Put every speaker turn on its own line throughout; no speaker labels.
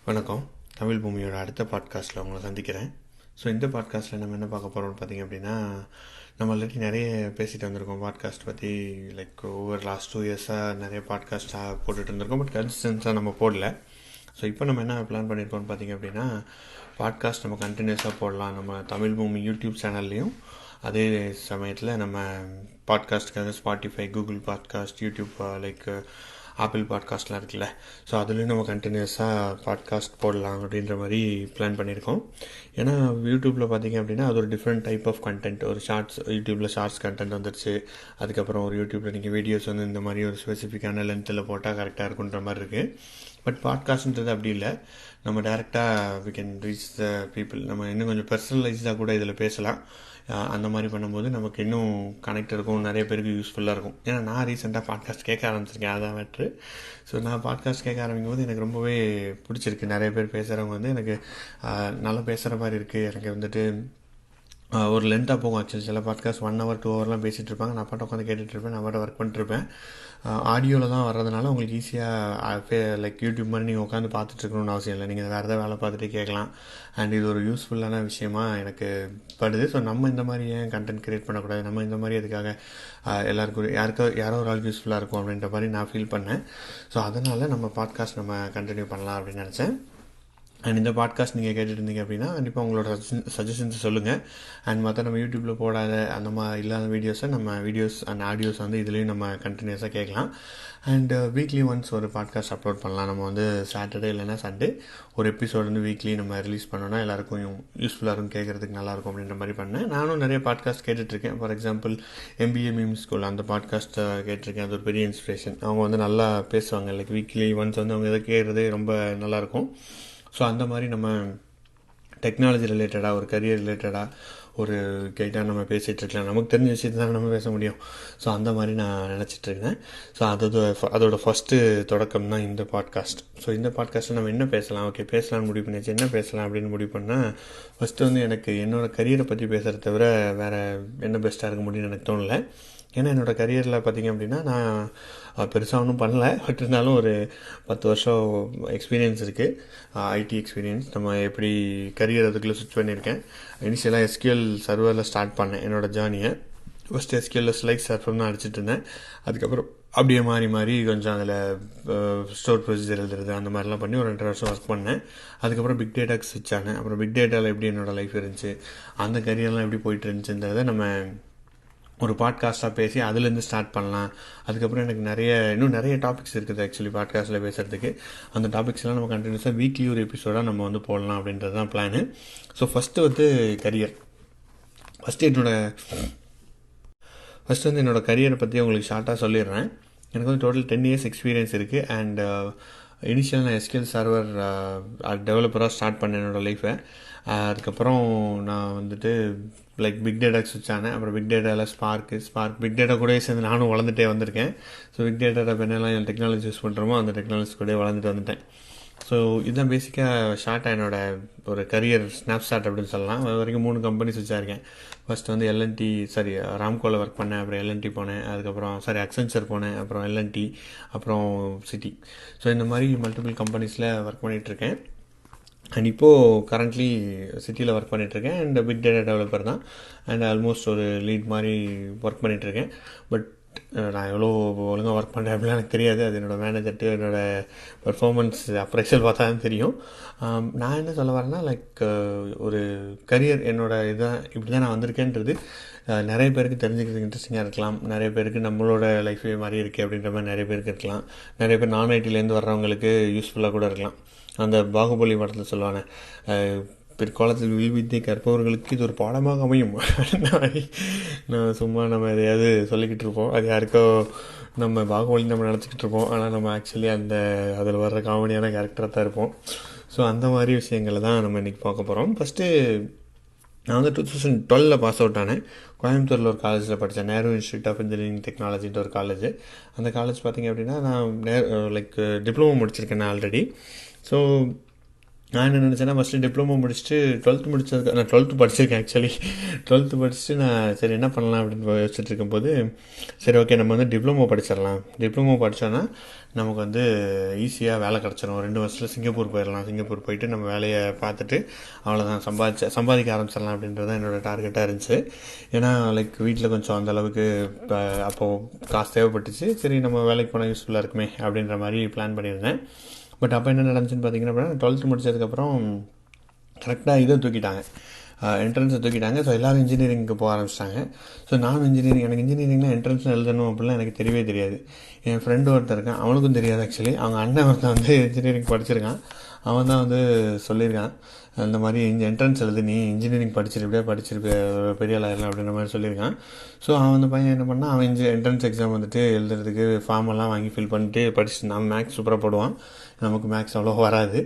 வணக்கம். தமிழ் பூமியோட அடுத்த பாட்காஸ்ட்டில் உங்களை சந்திக்கிறேன். ஸோ இந்த பாட்காஸ்ட்டில் நம்ம என்ன பார்க்க போகிறோம்னு பார்த்திங்க அப்படின்னா, நம்ம ஆல்ரெடி நிறைய பேசிகிட்டு வந்திருக்கோம் பாட்காஸ்ட் பற்றி. லைக் ஓவர் லாஸ்ட் 2 இயர்ஸாக நிறைய பாட்காஸ்ட்டாக போட்டுட்டு இருந்திருக்கோம். பட் கன்சிஸ்டன்ஸாக நம்ம போடல. ஸோ இப்போ நம்ம என்ன பிளான் பண்ணியிருக்கோம்னு பார்த்திங்க அப்படின்னா, பாட்காஸ்ட் நம்ம கண்டினியூஸாக போடலாம். நம்ம தமிழ் பூமி யூடியூப் சேனல்லையும், அதே சமயத்தில் நம்ம பாட்காஸ்ட்டுக்காக Spotify, Google podcast, YouTube, like Apple பாட்காஸ்ட்லாம் இருக்குல்ல, ஸோ அதுலேயும் நம்ம கண்டினியூஸாக பாட்காஸ்ட் போடலாம் அப்படின்ற மாதிரி பிளான் பண்ணியிருக்கோம். ஏன்னா யூடியூப்பில் பார்த்திங்க அப்படின்னா அது ஒரு டிஃப்ரெண்ட் டைப் ஆஃப் கண்டென்ட். ஒரு ஷார்ட்ஸ், யூடியூப்பில் ஷார்ட்ஸ் கண்டென்ட் வந்துருச்சு. அதுக்கப்புறம் ஒரு யூடியூப்பில் நீங்கள் வீடியோஸ் வந்து இந்த மாதிரி ஒரு ஸ்பெசிஃபிக்கான லென்த்தில் போட்டால் கரெக்டாக இருக்குன்ற மாதிரி இருக்குது. பட் பாட்காஸ்ட்ன்றது அப்படி இல்லை. நம்ம டேரெக்டாக we can reach the people. நம்ம இன்னும் கொஞ்சம் பர்சனலைஸ்டாக கூட இதில் பேசலாம். அந்த மாதிரி பண்ணும்போது நமக்கு இன்னும் கனெக்ட் இருக்கும், நிறைய பேருக்கு யூஸ்ஃபுல்லாக இருக்கும். ஏன்னா நான் ரீசெண்டாக பாட்காஸ்ட் கேட்க ஆரம்பிச்சிருக்கேன், அதான் மேட்ரு. ஸோ நான் பாட்காஸ்ட் கேட்க ஆரம்பிக்கும் போது எனக்கு ரொம்பவே பிடிச்சிருக்கு. நிறைய பேர் பேசுகிறவங்க வந்து எனக்கு நல்லா பேசுகிற மாதிரி இருக்குது. எனக்கு வந்துட்டு ஒரு லென்த்தாக போகும். ஆக்சுவலி சில பாட்காஸ்ட் 1 hour 2 hourலாம் பேசிகிட்டு இருப்பாங்க. நான் பாட்டு உட்காந்து கேட்டுட்ருப்பேன், நான் பாட்டு ஒர்க் பண்ணிட்டுருப்பேன். ஆடியோவில் தான் வர்றதுனால உங்களுக்கு ஈஸியாக லைக் யூடியூப் மாதிரி நீங்கள் உட்காந்து பார்த்துட்ருக்கணும்னு அவசியம் இல்லை. நீங்கள் வேறு ஏதாவது வேலை பார்த்துட்டு கேட்கலாம். அண்ட் இது ஒரு யூஸ்ஃபுல்லான விஷயமா எனக்கு படுது. ஸோ நம்ம இந்த மாதிரி ஏன் கண்டென்ட் க்ரியேட் பண்ணக்கூடாது, நம்ம இந்த மாதிரி அதுக்காக எல்லாருக்கும் யாரோ ஒரு ஆளுக்கு யூஸ்ஃபுல்லாக இருக்கும் அப்படின்ற மாதிரி நான் ஃபீல் பண்ணேன். ஸோ அதனால் நம்ம பாட்காஸ்ட் நம்ம கண்டினியூ பண்ணலாம் அப்படின்னு நினச்சேன். அண்ட் இந்த பாட்காஸ்ட் நீங்கள் கேட்டுட்டு இருந்தீங்க அப்படின்னா கண்டிப்பாக உங்களோட சஜஷன்ஸ் சொல்லுங்கள். அண்ட் மற்ற நம்ம யூடியூப்பில் போடாத அந்த மாதிரி இல்லாத வீடியோஸை நம்ம வீடியோஸ் அண்ட் ஆடியோஸ் வந்து இதுலேயும் நம்ம கண்டினியூஸாக கேட்கலாம். அண்ட் வீக்லி ஒன்ஸ் ஒரு பாட்காஸ்ட் அப்லோட் பண்ணலாம். நம்ம வந்து சாட்டர்டே இல்லைன்னா சண்டே ஒரு எபிசோட் வந்து வீக்லி நம்ம ரிலீஸ் பண்ணோன்னா எல்லாருக்கும் யூஸ்ஃபுல்லாக இருக்கும், கேட்குறதுக்கு நல்லாயிருக்கும் அப்படின்ற மாதிரி பண்ணேன். நானும் நிறைய பாட்காஸ்ட் கேட்டுட்ருக்கேன். For example MBA meme school, அந்த பாட்காஸ்ட்டை கேட்டிருக்கேன். அது ஒரு பெரிய இன்ஸ்பிரேஷன். அவங்க வந்து நல்லா பேசுவாங்க. லைக் வீக்லி ஒன்ஸ் வந்து அவங்க எதை கேட்குறதே ரொம்ப நல்லாயிருக்கும். ஸோ அந்த மாதிரி நம்ம டெக்னாலஜி ரிலேட்டடாக, ஒரு கரியர் ரிலேட்டடாக ஒரு கைட்டாக நம்ம பேசிகிட்ருக்கலாம். நமக்கு தெரிஞ்ச விஷயத்தை தான் நம்ம பேச முடியும். ஸோ அந்த மாதிரி நான் நினச்சிட்ருக்கேன். ஸோ அதோட ஃபஸ்ட்டு தொடக்கம் தான் இந்த பாட்காஸ்ட். ஸோ இந்த பாட்காஸ்ட்டில் நம்ம என்ன பேசலாம், ஓகே பேசலாம்னு முடிவு பண்ணியாச்சு. என்ன பேசலாம் அப்படின்னு முடிவு பண்ணால், ஃபஸ்ட்டு வந்து எனக்கு என்னோடய கரியரை பற்றி பேசுகிறத தவிர வேறு என்ன பெஸ்ட்டாக இருக்க முடியும்னு எனக்கு தோணலை. ஏன்னா என்னோடய கரியரில் பார்த்திங்க அப்படின்னா நான் பெருசாக ஒன்றும் பண்ணல. பட் இருந்தாலும் ஒரு 10 வருஷம் எக்ஸ்பீரியன்ஸ் இருக்குது, ஐடி எக்ஸ்பீரியன்ஸ். நம்ம எப்படி கரியர் அதுக்குள்ளே ஸ்விட்ச் பண்ணியிருக்கேன். இனிஷியலாக SQL சர்வரில் ஸ்டார்ட் பண்ணேன் என்னோடய ஜேர்னியை. ஃபஸ்ட்டு SQL ஸ்லைக் சர்ஃபர் தான் அடிச்சிட்டு இருந்தேன். அதுக்கப்புறம் அப்படியே மாறி கொஞ்சம் அதில் ஸ்டோர் ப்ரொசீஜர் எழுதுறது அந்த மாதிரிலாம் பண்ணி ஒரு 2 வருஷம் ஒர்க் பண்ணேன். அதுக்கப்புறம் பிக் டேட்டாக்கு ஸ்விட்ச் ஆனேன். அப்புறம் பிக் டேட்டாவில் எப்படி என்னோடய லைஃப் இருந்துச்சு, அந்த கரியர்லாம் எப்படி போயிட்டு இருந்துச்சுன்றதை நம்ம ஒரு பாட்காஸ்ட்டாக பேசி அதுலேருந்து ஸ்டார்ட் பண்ணலாம். அதுக்கப்புறம் எனக்கு இன்னும் நிறைய டாபிக்ஸ் இருக்குது ஆக்சுவலி பாட்காஸ்ட்டில் பேசுகிறதுக்கு. அந்த டாபிக்ஸ்லாம் நம்ம கண்டினியூஸாக வீக்லி ஒரு எபிசோடாக நம்ம வந்து போடலாம் அப்படின்றது தான் பிளானு. ஸோ ஃபஸ்ட்டு வந்து கரியர். ஃபஸ்ட்டு வந்து என்னோடய கரியரை பற்றி உங்களுக்கு ஷார்ட்டாக சொல்லிடுறேன். எனக்கு வந்து டோட்டல் 10 years எக்ஸ்பீரியன்ஸ் இருக்குது. அண்ட் இனிஷியல் நான் SQL சர்வர் டெவலப்பராக ஸ்டார்ட் பண்ணேன் என்னோடய லைஃப்பை. அதுக்கப்புறம் நான் வந்துட்டு லைக் பிக் டேட்டாக்கு ஸ்விட்ச் ஆனேன். அப்புறம் பிக் டேட்டாவில் ஸ்பார்க் பிக் டேட்டா கூட சேர்ந்து நானும் வளர்ந்துட்டே வந்திருக்கேன். ஸோ பிக் டேட்டா என்னெல்லாம் டெக்னாலஜி யூஸ் பண்ணுறோமோ அந்த டெக்னாலஜி கூட வளர்ந்துட்டு வந்துட்டேன். ஸோ இதுதான் பேசிக்காக ஷார்ட்டாக என்னோடய ஒரு கரியர் ஸ்னாப்ஷாட் அப்படின்னு சொல்லலாம். அது வரைக்கும் 3 கம்பெனிஸ் வச்சுருக்கேன். ஃபஸ்ட்டு வந்து ராம்கோவில் ஒர்க் பண்ணேன். அப்புறம் LNT போனேன். அதுக்கப்புறம் அக்சென்ச்சர் போனேன். அப்புறம் LNT, அப்புறம் சிட்டி. ஸோ இந்த மாதிரி மல்டிபிள் கம்பெனிஸில் ஒர்க் பண்ணிகிட்ருக்கேன். அண்ட் இப்போது கரண்ட்லி சிட்டியில் ஒர்க் பண்ணிகிட்ருக்கேன். அண்ட் பிக் டேட்டா டெவலப்பர் தான். அண்ட் ஆல்மோஸ்ட் ஒரு லீட் மாதிரி ஒர்க் பண்ணிகிட்ருக்கேன். பட் நான் எவ்வளோ ஒழுங்காக ஒர்க் பண்ணுறேன் அப்படிலாம் எனக்கு தெரியாது. அது என்னோடய மேனேஜர்ட்டு என்னோடய பர்ஃபார்மன்ஸ் அப்ரைசல் பார்த்தா தான் தெரியும். நான் என்ன சொல்ல வரேன்னா, லைக் ஒரு கரியர் இதான் இப்படி தான் நான் வந்திருக்கேன்றது நிறைய பேருக்கு தெரிஞ்சுக்கிறதுக்கு இன்ட்ரெஸ்டிங்காக இருக்கலாம். நிறைய பேருக்கு நம்மளோட லைஃபே மாதிரி இருக்குது அப்படின்ற மாதிரி நிறைய பேருக்கு இருக்கலாம். நிறைய பேர் நான் ஐடிலேருந்து வர்றவங்களுக்கு யூஸ்ஃபுல்லாக கூட இருக்கலாம். அந்த பாகுபலி படத்தில் சொல்லுவாங்க, பிற்காலத்தில் வில்வித்தை கற்பவர்களுக்கு இது ஒரு பாடமாக அமையும். நம்ம எதையாவது சொல்லிக்கிட்டு இருப்போம். அது யாருக்கோ நம்ம பாகுபலி நம்ம நினச்சிக்கிட்டு இருப்போம். ஆனால் நம்ம ஆக்சுவலி அதில் வர்ற காமெடியான கேரக்டராக தான் இருப்போம். ஸோ அந்த மாதிரி விஷயங்களை தான் நம்ம இன்றைக்கி பார்க்க போகிறோம். ஃபஸ்ட்டு நான் வந்து 2012 பாஸ் அவுட் ஆனேன். கோயம்புத்தூரில் ஒரு காலேஜில் படித்தேன். நேரு இன்ஸ்டியூட் ஆஃப் இன்ஜினியரிங் டெக்னாலஜின்ற ஒரு காலேஜ். அந்த காலேஜ் பார்த்திங்க அப்படின்னா நான் லைக் டிப்ளமோ முடிச்சிருக்கேன் நான் ஆல்ரெடி. ஸோ நான் என்ன நினச்சேன்னா ஃபஸ்ட்டு டிப்ளமோ முடிச்சுட்டு 12th முடிச்சதுக்கு நான் 12th படிச்சிருக்கேன் ஆக்சுவலி. 12th படிச்சுட்டு நான் சரி என்ன பண்ணலாம் அப்படின்னு யோசிச்சுட்டு இருக்கும்போது, சரி ஓகே நம்ம வந்து டிப்ளமோ படிச்சிடலாம். டிப்ளமோ படித்தோன்னா நமக்கு வந்து ஈஸியாக வேலை கிடச்சிரும். 2 வருஷத்தில் சிங்கப்பூர் போயிடலாம். சிங்கப்பூர் போயிட்டு நம்ம வேலையை பார்த்துட்டு அவ்வளோதான் சம்பாதிக்க ஆரம்பிச்சிடலாம் அப்படின்றது தான் என்னோடய டார்கெட்டாக இருந்துச்சு. ஏன்னா லைக் வீட்டில் கொஞ்சம் அந்தளவுக்கு அப்போது காசு தேவைப்பட்டுச்சு. சரி நம்ம வேலைக்கு போனால் யூஸ்ஃபுல்லாக இருக்குமே அப்படின்ற மாதிரி பிளான் பண்ணியிருந்தேன். பட் அப்போ என்ன நடந்துச்சுன்னு பார்த்தீங்கன்னா அப்படின்னா 12th முடிச்சதுக்கப்புறம் கரெக்டாக இதை தூக்கிட்டாங்க, என்ட்ரன்ஸை தூக்கிட்டாங்க. ஸோ எல்லோரும் இன்ஜினியரிங்க்கு போக ஆரம்பிச்சிட்டாங்க. ஸோ நானும் எனக்கு இன்ஜினியரிங்னா என்ட்ரன்ஸில் எழுதணும் அப்படிலாம் எனக்கு தெரியவே தெரியாது. என் ஃப்ரெண்டு ஒருத்தர் இருக்கான், அவனுக்கும் தெரியாது ஆக்சுவலி. அவங்க அண்ணன் ஒருத்தன் வந்து இன்ஜினியரிங் படிச்சிருக்கான். அவன் தான் வந்து சொல்லியிருக்கான், அந்த மாதிரி என்ட்ரன்ஸ் எழுது, நீ இன்ஜினியரிங் படிச்சிருப்பே பெரிய ஆளாயிரலாம் அப்படின்ற மாதிரி சொல்லியிருக்கான். ஸோ அவன் அந்த பையன் என்ன பண்ணால், அவன் என்ட்ரன்ஸ் எக்ஸாம் வந்துட்டு எழுதுறதுக்கு ஃபார்மெல்லாம் வாங்கி ஃபில் பண்ணிட்டு படிச்சுட்டு, நான் மேக்ஸ் சூப்பராக போடுவான், நமக்கு மேக்ஸ் அவ்வளோ வராது.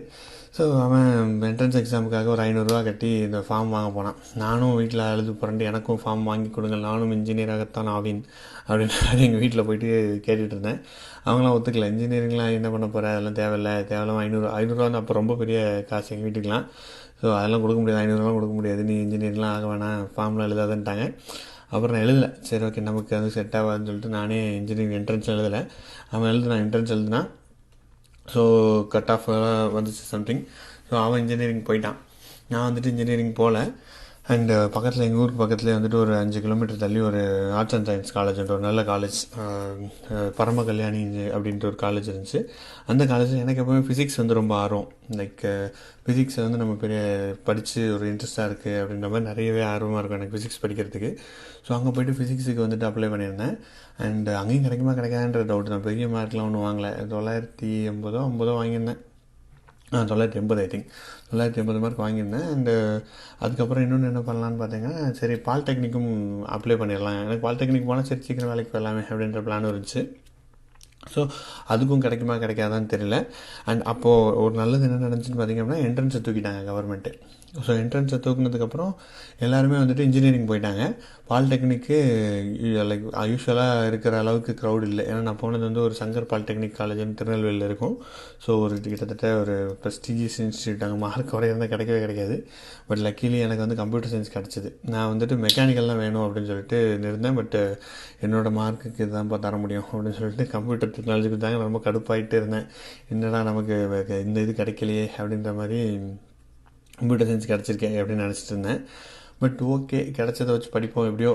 ஸோ அவன் என்ட்ரன்ஸ் எக்ஸாமுக்காக ஒரு 500 கட்டி இந்த ஃபார்ம் வாங்க போனான். நானும் வீட்டில் அழுது புரண்டு எனக்கும் ஃபார்ம் வாங்கி கொடுங்க, நானும் இன்ஜினியராகத்தான் ஆவேன் அப்படின்னு எங்கள் வீட்டில் போயிட்டு கேட்டுட்டு இருந்தேன். அவங்களாம் ஒத்துக்கல. இன்ஜினியரிங்லாம் என்ன பண்ண போகிற, அதெல்லாம் தேவையில்லாம 500 வந்து அப்போ ரொம்ப பெரிய காசு எங்கள் வீட்டுக்கெலாம். ஸோ அதெல்லாம் கொடுக்க முடியாது, 500 கொடுக்க முடியாது, நீ இன்ஜினியரிங்லாம் ஆக வேணாம், ஃபார்ம்லாம் எழுதாதுன்ட்டாங்க. அப்புறம் நான் எழுதலை. சரி ஓகே நமக்கு அது செட் ஆகாதுன்னு சொல்லிட்டு நானே இன்ஜினியரிங் என்ட்ரன்ஸ் எழுதலை. அவன் எழுதுனான், என்ட்ரன்ஸ் எழுதுனா. ஸோ கட் ஆஃப் வந்துச்சு சம்திங். ஸோ அவன் இன்ஜினியரிங் போயிட்டான். நான் வந்துட்டு இன்ஜினியரிங் போகல. அண்டு பக்கத்தில் எங்கள் ஊருக்கு பக்கத்துலேயே வந்துட்டு ஒரு 5 கிலோமீட்டர் தள்ளி ஒரு ஆர்ட்ஸ் அண்ட் சயின்ஸ் காலேஜ்ன்ற ஒரு நல்ல காலேஜ், பரம கல்யாணி அப்படின்ட்டு ஒரு காலேஜ் இருந்துச்சு. அந்த காலேஜில் எனக்கு எப்போவுமே ஃபிசிக்ஸ் வந்து ரொம்ப ஆர்வம். லைக் ஃபிசிக்ஸை வந்து நம்ம படித்து ஒரு இன்ட்ரெஸ்ட்டாக இருக்குது அப்படின்ற மாதிரி நிறையவே ஆர்வமாக இருக்கும் எனக்கு ஃபிசிக்ஸ் படிக்கிறதுக்கு. ஸோ அங்கே போய்ட்டு ஃபிசிக்ஸுக்கு வந்துட்டு அப்ளை பண்ணியிருந்தேன். அண்ட் அங்கேயும் கிடைக்காதுன்ற டவுட் தான். பெரிய மார்க்லாம் ஒன்றும் வாங்கலை, 980 வாங்கியிருந்தேன். 980 ஐ திங்க் 980 மார்க் வாங்கியிருந்தேன். அண்டு அதுக்கப்புறம் இன்னொன்று என்ன பண்ணலான்னு பார்த்தீங்கன்னா, சரி பாலிடெக்னிக்கும் அப்ளை பண்ணிடலாம், எனக்கு பாலிடெக்னிக் போனால் சரி சீக்கிரம் வேலைக்கு போயிடலாமே அப்படின்ற பிளான் இருந்துச்சு. ஸோ அதுக்கும் கிடைக்காதான்னு தெரியல. அண்ட் அப்போது ஒரு நல்லது என்ன நடந்துச்சுன்னு பார்த்திங்க அப்படின்னா, என்ட்ரன்ஸை தூக்கிட்டாங்க கவர்மெண்ட்டு. ஸோ என்ட்ரன்ஸை தூக்குனதுக்கப்புறம் எல்லாருமே வந்துட்டு இன்ஜினியரிங் போயிட்டாங்க. பாலிடெக்னிக்கு லைக் யூஸ்வலாக இருக்கிற அளவுக்கு க்ரௌட் இல்லை. ஏன்னா நான் போனது வந்து ஒரு சங்கர் பாலிடெக்னிக் காலேஜ்னு திருநெல்வேலியில் இருக்கும். ஸோ ஒரு கிட்டத்தட்ட ஒரு ப்ரெஸ்டீஜியஸ் இன்ஸ்டியூட். அங்கே மார்க் குறைய இருந்தால் கிடைக்காது. பட் லக்கிலி எனக்கு வந்து கம்ப்யூட்டர் சயின்ஸ் கிடச்சிது. நான் வந்துட்டு மெக்கானிக்கல்லாம் வேணும் அப்படின்னு சொல்லிட்டு இருந்தேன். பட் என்னோடய மார்க்குக்கு இதுதான்ப்பா தர முடியும் அப்படின்னு சொல்லிட்டு கம்ப்யூட்டர் டெக்னாலஜி கொடுத்தாங்க. நான் ரொம்ப கடுப்பாகிட்டே இருந்தேன், என்னடா நமக்கு இந்த இது கிடைக்கலையே அப்படின்ற மாதிரி. கம்ப்யூட்டர் சயின்ஸ் கிடச்சிருக்கேன் அப்படின்னு நினச்சிட்டு இருந்தேன். பட் ஓகே, கிடச்சதை வச்சு படிப்போம், எப்படியோ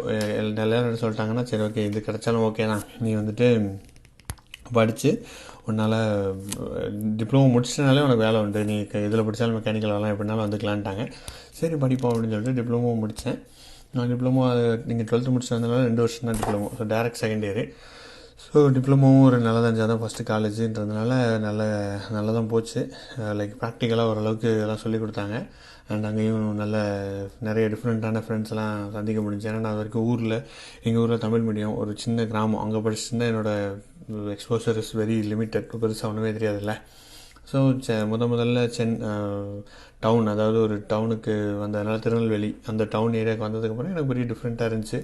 எல்லாரும் சொல்லிட்டாங்கன்னா சரி ஓகே இது கிடச்சாலும் ஓகே தான், நீ வந்துட்டு படித்து உன்னால் டிப்ளமோ முடிச்சிட்டனாலே உனக்கு வேலை உண்டு, நீ இதில் படித்தாலும் மெக்கானிக்கல் வேலை எப்படினாலும் வந்துக்கலான்ட்டாங்க. சரி படிப்போம் அப்படின்னு சொல்லிட்டு டிப்ளமோ முடித்தேன். நான் டிப்ளமோ நீங்கள் 12th முடிச்சு வந்ததுனால 2 வருஷம் தான் diploma. So direct second year. So டிப்ளமோவும் ஒரு நல்லதாக தான் ஃபஸ்ட்டு காலேஜுன்றதுனால நல்லா தான் போச்சு. லைக் ப்ராக்டிக்கலாக ஓரளவுக்கு எல்லாம் சொல்லிக் கொடுத்தாங்க. அண்ட் அங்கேயும் நிறைய டிஃப்ரெண்ட்டான ஃப்ரெண்ட்ஸ் எல்லாம் சந்திக்க முடிஞ்சு. ஏன்னா நான் அது வரைக்கும் எங்கள் ஊரில் தமிழ் மீடியம், ஒரு சின்ன கிராமம், அங்கே படிச்சுருந்தா என்னோடய எக்ஸ்போசர் இஸ் வெரி லிமிட்டட், பெருசாக ஒன்றுமே தெரியாதுல்ல. ஸோ முதல்ல டவுன், அதாவது ஒரு டவுனுக்கு வந்ததுனால திருநெல்வேலி அந்த டவுன் ஏரியாவுக்கு வந்ததுக்கப்புறம் எனக்கு பெரிய டிஃப்ரெண்ட்டாக இருந்துச்சு.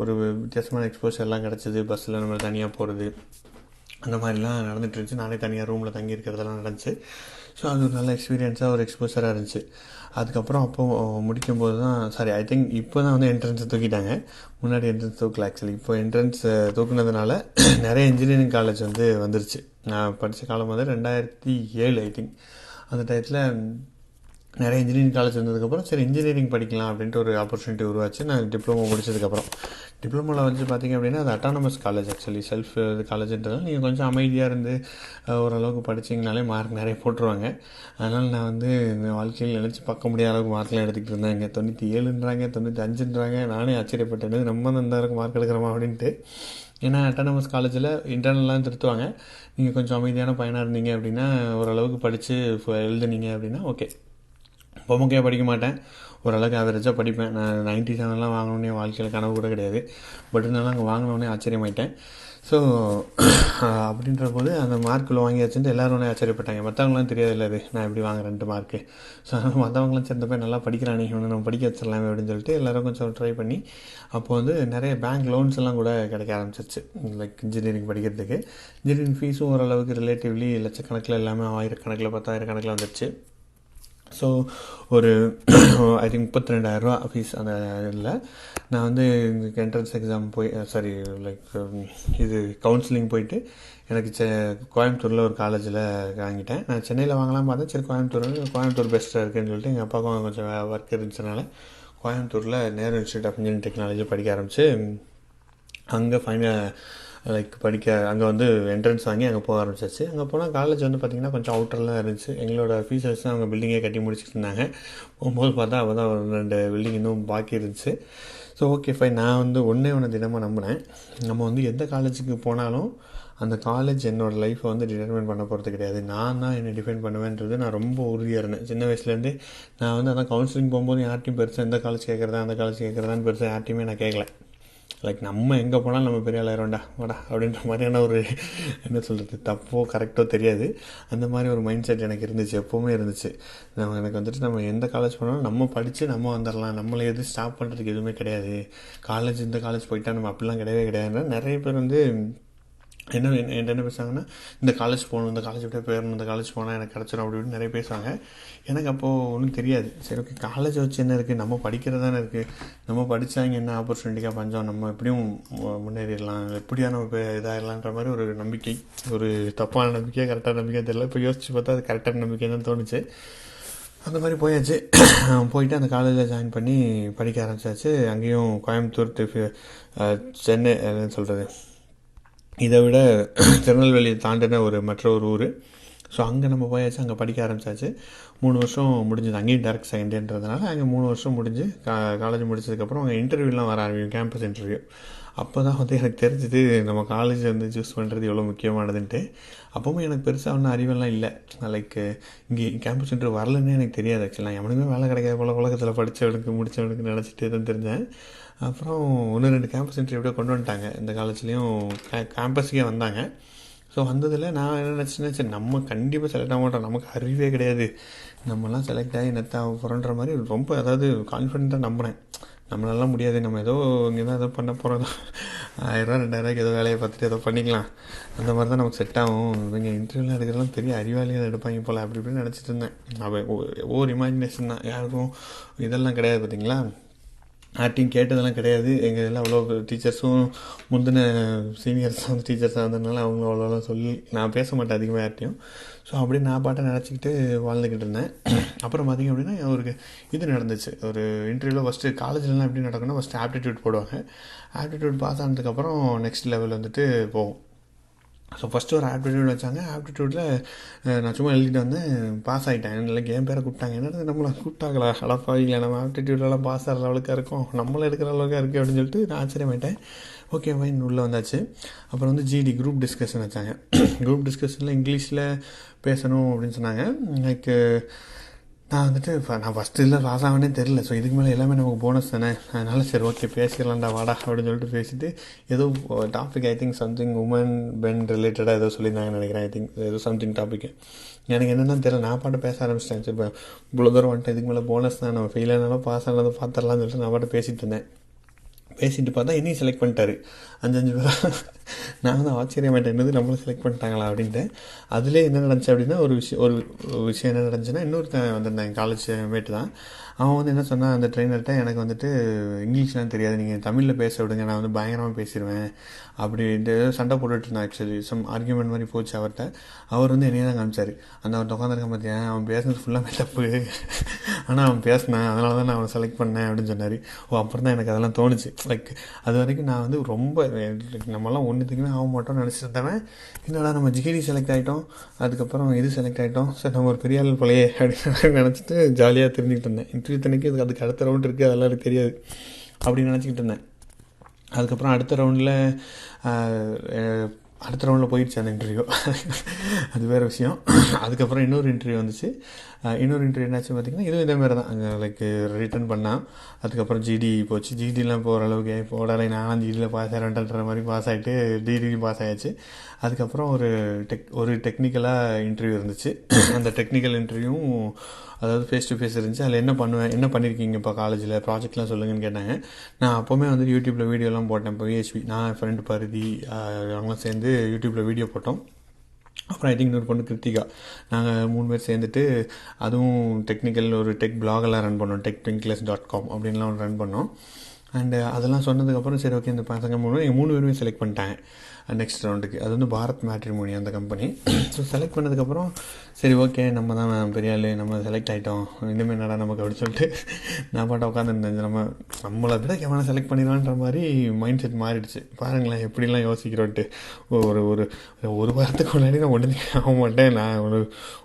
ஒரு வித்தியாசமான எக்ஸ்போஷர்லாம் கிடச்சிது. பஸ்ஸில் நம்ம தனியாக போகிறது அந்த மாதிரிலாம் நடந்துகிட்டு இருந்துச்சு. நானே தனியாக ரூமில் தங்கி இருக்கிறதெல்லாம் நடந்துச்சு. ஸோ அது ஒரு நல்ல எக்ஸ்பீரியன்ஸாக ஒரு எக்ஸ்போஷராக இருந்துச்சு. அதுக்கப்புறம் அப்போது முடிக்கும்போது தான் ஐ திங்க் இப்போ தான் வந்து என்ட்ரன்ஸை தூக்கிட்டாங்க. முன்னாடி என்ட்ரன்ஸ் தூக்கல ஆக்சுவலி. இப்போ என்ட்ரன்ஸ் தூக்குனதுனால நிறைய இன்ஜினியரிங் காலேஜ் வந்துருச்சு. நான் படித்த காலம் வந்து 2007 ஐ திங்க். அந்த டயத்தில் நிறைய இன்ஜினியரிங் காலேஜ் வந்ததுக்கப்புறம் சரி இன்ஜினியரிங் படிக்கலாம் அப்படின்ட்டு ஒரு ஆப்பர்ச்சுனிட்டி உருவாச்சு. நான் டிப்ளமோ முடிச்சதுக்கப்புறம் டிப்ளமோவில் வந்து பார்த்திங்க அப்படின்னா அது அட்டானமஸ் காலேஜ் ஆக்சுவலி, செல்ஃப் காலேஜ்ன்றதால் நீங்கள் கொஞ்சம் அமைதியாக இருந்து ஓரளவுக்கு படிச்சிங்கனாலே மார்க் நிறைய போட்டுருவாங்க. அதனால் நான் வந்து இந்த வாழ்க்கையில் நினச்சி பார்க்க முடியாத அளவுக்கு மார்க்லாம் எடுத்துக்கிட்டு இருந்தேன். இங்கே 97ன்றாங்க, 95ன்றாங்க. நானே ஆச்சரியப்பட்டேன், நம்ம தான் இந்த அளவுக்கு மார்க் எடுக்கிறோமா அப்படின்ட்டு. ஏன்னா அட்டானமஸ் காலேஜில் இன்டர்னல்லாம் திருத்துவாங்க. நீங்கள் கொஞ்சம் அமைதியான பையனாக இருந்தீங்க அப்படின்னா, ஓரளவுக்கு படித்து எழுதுனீங்க அப்படின்னா ஓகே. பொம்மைக்கையாக படிக்க மாட்டேன், ஓரளவுக்கு ஆவரேஜாக படிப்பேன். நான் 97 வாங்கணுன்னே வாழ்க்கையில் கனவு கூட கிடையாது. பட் இருந்தாலும் அங்கே வாங்கினோடனே ஆச்சரியமாயிட்டேன். ஸோ அப்படின்ற போது அந்த மார்க்கில் வாங்கியாச்சுட்டு எல்லோரும் ஒன்றே ஆச்சரியப்பட்டாங்க. மற்றவங்களாம் தெரியாது இல்லை அது நான் எப்படி வாங்குறேன்ட்டு மார்க்கு. ஸோ அதனால் மற்றவங்களாம் சேர்ந்த போய் நல்லா படிக்கிறானே, இவனை நம்ம படிக்க வச்சிடலாமே அப்படின்னு சொல்லிட்டு எல்லோரும் கொஞ்சம் ட்ரை பண்ணி அப்போது வந்து நிறைய பேங்க் லோன்ஸ் எல்லாம் கூட கிடைக்க ஆரம்பிச்சிருச்சு. லைக் இன்ஜினியரிங் படிக்கிறதுக்கு இன்ஜினியரிங் ஃபீஸும் ஓரளவுக்கு ரிலேட்டிவ்லி லட்சக்கணக்கில் எல்லாமே 1000 கணக்கில் 10,000 கணக்கில் வந்துடுச்சு. ஸோ ஒரு ஐ திங்க் 32,000 ஃபீஸ் அந்த இதில் நான் வந்து என்ட்ரன்ஸ் எக்ஸாம் போய் லைக் இது கவுன்சிலிங் போயிட்டு எனக்கு கோயம்புத்தூரில் ஒரு காலேஜில் வாங்கிட்டேன். நான் சென்னையில் வாங்கலாம் பார்த்தேன். சரி கோயம்புத்தூர் பெஸ்ட்டாக இருக்குதுன்னு சொல்லிட்டு எங்கள் அப்பாவுக்கும் கொஞ்சம் ஒர்க் இருந்துச்சுனால கோயம்புத்தூரில் Nehru institute of engineering technology படிக்க ஆரம்பித்து அங்கே அங்கே வந்து என்ட்ரன்ஸ் வாங்கி அங்கே போக ஆரம்பிச்சாச்சு. அங்கே போனால் காலேஜ் வந்து பார்த்திங்கன்னா கொஞ்சம் அவுட்டரில் தான் இருந்துச்சு. எங்களோட ஃபீஸர்ஸ் தான் அவங்க பில்டிங்கே கட்டி முடிச்சுட்டு இருந்தாங்க. போகும்போது பார்த்தா அவள் தான் ஒரு 2 பில்டிங் இன்னும் பாக்கி இருந்துச்சு. ஸோ ஓகே ஃபைன், நான் வந்து ஒன்று தினமும் நம்பினேன். நம்ம வந்து எந்த காலேஜுக்கு போனாலும் அந்த காலேஜ் என்னோடய லைஃப்பை வந்து டிட்டர்மைன் பண்ண போகிறது கிடையாது, நான் தான் என்னை டிஃபைன் பண்ணுவேன்றது நான் ரொம்ப உறுதியாக இருந்தேன். சின்ன வயசுலேருந்தே நான் வந்து அதான் கவுன்சிலிங் போகும்போது யார்ட்டையும் பெருசாக எந்த காலேஜ் கேட்குறதா அந்த காலேஜ் கேட்குறதான்னு பெருசாக யார்ட்டையுமே நான் கேட்கல. லைக் நம்ம எங்கே போனாலும் நம்ம பெரிய ஆளாயிரோண்டா வாடா அப்படின்ற மாதிரியான ஒரு என்ன சொல்கிறது, தப்போ கரெக்டோ தெரியாது, அந்த மாதிரி ஒரு மைண்ட் செட் எனக்கு இருந்துச்சு, எப்போவுமே இருந்துச்சு. எனக்கு வந்துட்டு நம்ம எந்த காலேஜ் போனாலும் நம்ம படித்து நம்ம வந்துடலாம், நம்மளை எதுவும் ஸ்டாப் பண்ணுறதுக்கு எதுவுமே கிடையாது. இந்த காலேஜ் போயிட்டா நம்ம அப்படிலாம் கிடையவே கிடையாதுன்னா நிறைய பேர் வந்து என்ன பேசுவாங்கன்னா, இந்த காலேஜ் போகணும், இந்த காலேஜ் விட்டே போயிடணும், இந்த காலேஜ் போனால் எனக்கு கிடச்சிடும் அப்படி இப்படின்னு நிறைய பேசுவாங்க. எனக்கு அப்போது ஒன்றும் தெரியாது. சரி ஓகே, காலேஜ் வச்சு என்ன இருக்குது, நம்ம படிக்கிறது தானே இருக்குது, நம்ம படித்தா இங்கே என்ன ஆப்பர்ச்சுனிட்டிக்காக பஞ்சம், நம்ம எப்படியும் முன்னேறிடலாம், எப்படியா நம்ம இதாகிடலான்ற மாதிரி ஒரு நம்பிக்கை, ஒரு தப்பான நம்பிக்கையாக கரெக்டான நம்பிக்கை தெரியல. இப்போ யோசிச்சு பார்த்தா அது கரெக்டான நம்பிக்கை தான் தோணுச்சு. அந்த மாதிரி போயாச்சு. போயிட்டு அந்த காலேஜில் ஜாயின் பண்ணி படிக்க ஆரம்பிச்சாச்சு. அங்கேயும் கோயம்புத்தூர் சென்னை என்ன சொல்கிறது, இதை விட திருநெல்வேலி தாண்டின மற்ற ஒரு ஊர். ஸோ அங்கே நம்ம போயாச்சு, அங்கே படிக்க ஆரம்பித்தாச்சு. 3 வருஷம் முடிஞ்சது. அங்கேயும் டேரக்ட் செகண்டேன்றதுனால அங்கே 3 வருஷம் முடிஞ்சு காலேஜ் முடிச்சதுக்கப்புறம் அங்கே இன்டர்வியூலாம் வர ஆரம்பிக்கும், கேம்பஸ் இன்டர்வியூ. அப்போ தான் வந்து எனக்கு தெரிஞ்சுது நம்ம காலேஜ் வந்து சூஸ் பண்ணுறது எவ்வளோ முக்கியமானதுன்ட்டு. அப்போவும் எனக்கு பெருசாக ஒன்றும் அறிவெல்லாம் இல்லை. லைக் இங்கே கேம்பஸ் இன்டர்வியூ வரலன்னே எனக்கு தெரியாது. ஆக்சுவலாக எவனுக்குமே வேலை கிடைக்காத போல் உலகத்தில் படித்தவனுக்கு முடித்தவனுக்கு நினச்சிட்டு தான் தெரிஞ்சேன். அப்புறம் 1-2 கேம்பஸ் இன்டர்வியூ கொண்டு வந்துட்டாங்க. இந்த காலேஜ்லேயும் கேம்பஸுக்கே வந்தாங்க. ஸோ வந்ததில் நான் என்ன நினச்சேன்னா, சரி நம்ம கண்டிப்பாக செலக்ட் ஆக மாட்டோம், நமக்கு அறிவே கிடையாது, நம்மலாம் செலக்ட் ஆகி நெத்தாக போகிறோன்ற மாதிரி ரொம்ப அதாவது கான்ஃபிடென்ட்டாக நம்பினேன். நம்மளாலாம் முடியாது, நம்ம ஏதோ இங்கே தான் ஏதோ பண்ண போகிறோம், 1000 2000 ஏதோ வேலையை பார்த்துட்டு ஏதோ பண்ணிக்கலாம், அந்த மாதிரி தான் நமக்கு செட் ஆகும், இவங்க இன்டர்வியூலாம் எடுக்கிறதுலாம் பெரிய அறிவாளியாக எடுப்பாங்க போல் அப்படி இப்படின்னு நினச்சிட்டு இருந்தேன். ஒவ்வொரு இமேஜினேஷன் தான், யாருக்கும் இதெல்லாம் கிடையாது பார்த்தீங்களா, யார்ட்டையும் கேட்டதெல்லாம் கிடையாது. எங்கள் இதில் அவ்வளோ டீச்சர்ஸும் முந்தின சீனியர்ஸாக வந்து டீச்சர்ஸாக இருந்ததுனால அவங்க அவ்வளோலாம் சொல்லி நான் பேச மாட்டேன் அதிகமாக யார்ட்டையும். ஸோ அப்படி நான் பாட்டை நினச்சிக்கிட்டு வாழ்ந்துக்கிட்டு இருந்தேன். அப்புறம் பார்த்திங்க அப்படின்னா ஒரு இது நடந்துச்சு, ஒரு இன்டர்வியூவில் ஃபஸ்ட்டு காலேஜ்லலாம் எப்படி நடக்குன்னா, ஃபஸ்ட்டு ஆப்டிடியூட் போடுவாங்க. ஆப்டிடியூட் பாஸ் ஆனதுக்கப்புறம் நெக்ஸ்ட் லெவல் வந்துட்டு போகும். ஸோ ஃபஸ்ட்டு ஒரு ஆப்டிடியூட் வச்சாங்க. ஆப்டிடியூட்டில் நான் சும்மா எழுதிட்டு வந்தேன், பாஸ் ஆகிட்டேன். இல்லை கேம் பேரை கூப்பிட்டாங்க. என்னது நம்மளை கூப்பிட்டாங்களா, அடப்பாவிங்களா, நம்ம ஆப்டிடியூட்லாம் பாஸ் ஆகிற அளவுக்கு இருக்கும், நம்மளும் எடுக்கிற அளவுக்கு இருக்குது அப்படின்னு சொல்லிட்டு நான் ஆச்சரியமாயிட்டேன். ஓகே ஃபைன், உள்ளே வந்தாச்சு. அப்புறம் வந்து ஜிடி குரூப் டிஸ்கஷன் வச்சாங்க. குரூப் டிஸ்கஷனில் இங்கிலீஷில் பேசணும் அப்படின்னு சொன்னாங்க. லைக் நான் வந்துட்டு நான் ஃபஸ்ட்டு இல்லை பாஸ் ஆகனே தெரில. ஸோ இதுக்கு மேலே எல்லாமே நமக்கு போனஸ் தானே, அதனால் சரி ஓகே பேசிடலாம்டா வாடா அப்படின்னு சொல்லிட்டு பேசிட்டு ஏதோ topic I think something woman pen ரிலேட்டடாக ஏதோ சொல்லியிருந்தாங்கன்னு நினைக்கிறேன். ஐ திங்க் ஏதோ சம்திங் டாபிக் எனக்கு என்னென்னு தெரியல. நான் பாட்டு பேச ஆரம்பிச்சிட்டேன். சரி இப்போ இவ்வளோ தூரம் வந்துட்டு இதுக்கு மேலே போனஸ் தான், நம்ம ஃபெயில் ஆனாலும் பாஸ் ஆனாலும் பார்த்துடலாம்னு சொல்லிட்டு நான் பாட்டு பேசிகிட்டு இருந்தேன். பேசிட்டு பார்த்தா என்னையும் செலக்ட் பண்ணிட்டாரு 5 பேர். நான் வந்து ஆச்சரியமாயிட்டேன், என்னது நம்மளும் செலக்ட் பண்ணிட்டாங்களா அப்படின்ட்டு. அதிலே என்ன நடந்துச்சு அப்படின்னா, ஒரு விஷயம் என்ன நடந்துச்சுன்னா, இன்னொருத்தன் வந்திருந்தேன், என் காலேஜ் மேட்டு தான். அவன் வந்து என்ன சொன்னான் அந்த ட்ரெயினர்கிட்ட, எனக்கு வந்துட்டு இங்கிலீஷ்லாம் தெரியாது, நீங்கள் தமிழில் பேச விடுங்க, நான் வந்து பயங்கரமாக பேசிடுவேன் அப்படின்ட்டு சண்டை போட்டுட்டு இருந்தான். ஆக்சுவலி சம் ஆர்கியூமெண்ட் மாதிரி போச்சு அவர்கிட்ட. அவர் வந்து என்னையே தான் காமிச்சார். அந்த அவன் உட்காந்துருக்க பார்த்தியா, அவன் பேசுனது ஃபுல்லாக தப்பு, ஆனால் அவன் பேசினேன், அதனால தான் நான் அவனை செலக்ட் பண்ணேன் அப்படின்னு சொன்னார். அப்புறம் தான் எனக்கு அதெல்லாம் தோணுச்சு. லைக் அது வரைக்கும் நான் வந்து ரொம்ப நம்மலாம் ஒன்றுத்துக்குமே ஆக மாட்டோம்னு நினச்சிருந்தவன், என்னடா நம்ம ஜிடி செலக்ட் ஆகிட்டோம், அதுக்கப்புறம் இது செலக்ட் ஆகிட்டோம், சரி நம்ம ஒரு பெரிய ஆள் போலையே அப்படின்னு நினச்சிட்டு ஜாலியாக தெரிஞ்சுக்கிட்டு இருந்தேன். இன்டர்வியூ தனிக்கு அதுக்கு அடுத்த ரவுண்ட் இருக்குது, அதெல்லாம் எனக்கு தெரியாது அப்படின்னு நினச்சிக்கிட்டு இருந்தேன். அதுக்கப்புறம் அடுத்த ரவுண்டில் போயிடுச்சு அந்த இன்டர்வியூ, அது வேறு விஷயம். அதுக்கப்புறம் இன்னொரு இன்டர்வியூ வந்துச்சு. இன்னொரு இன்டர்வியூ என்னாச்சு பார்த்திங்கன்னா, இதுவும் இதேமாதிரி தான். அங்கே லைக் ரிட்டன் பண்ணால் அதுக்கப்புறம் ஜிடி போச்சு. ஜிடிலாம் போகிற அளவுக்கு இப்போ உடனே நான் ஜிடியில் பாஸ் ஆகிறேன்ன்ற மாதிரி பாஸ் ஆகிட்டு டிடிலையும் பாஸ் ஆகிடுச்சு. அதுக்கப்புறம் ஒரு டெக்னிக்கலாக இன்டர்வியூ இருந்துச்சு. அந்த டெக்னிக்கல் இன்டர்வியூவும் அதாவது ஃபேஸ் டு ஃபேஸ் இருந்துச்சு. அதில் என்ன பண்ணியிருக்கீங்க இப்போ காலேஜில் ப்ராஜெக்ட்லாம் சொல்லுங்கன்னு கேட்டாங்க. நான் அப்போவுமே வந்து யூடியூப்பில் வீடியோலாம் போட்டேன். இப்போ விஹெச்பி நான் ஃப்ரெண்டு பருதி அவங்களாம் சேர்ந்து யூடியூப்பில் வீடியோ போட்டோம். அப்புறம் ஐ திங்க் இன்னொரு பொண்ணு கிருத்திகா. நாங்கள் 3 பேர் சேர்ந்துட்டு அதுவும் டெக்னிக்கல் ஒரு டெக் பிளாகெல்லாம் ரன் பண்ணோம். techtwinkles.com அப்படின்லாம் ஒன்று ரன் பண்ணோம். அண்டு அதெல்லாம் சொன்னதுக்கப்புறம் சரி ஓகே இந்த பசங்க 3 பேருமே செலக்ட் பண்ணிட்டாங்க நெக்ஸ்ட் ரவுண்டுக்கு. அது வந்து பாரத் மேட்ரிமோனி அந்த கம்பெனி. ஸோ செலக்ட் பண்ணதுக்கப்புறம் சரி ஓகே நம்ம தான் பெரிய ஆள், நம்ம செலக்ட் ஆகிட்டோம், இனிமேல் என்னடா நமக்கு அப்படின்னு சொல்லிட்டு நான் பாட்ட உட்காந்துருந்தேன். நம்மளை விட எவனை செலக்ட் பண்ணிடுவான்ற மாதிரி மைண்ட் செட் மாறிடுச்சு. பாருங்களேன் எப்படிலாம் யோசிக்கிறோன்ட்டு. ஒரு ஒரு ஒரு வாரத்துக்கு முன்னாடி நான் ஒன்றுமே ஆக மாட்டேன், நான்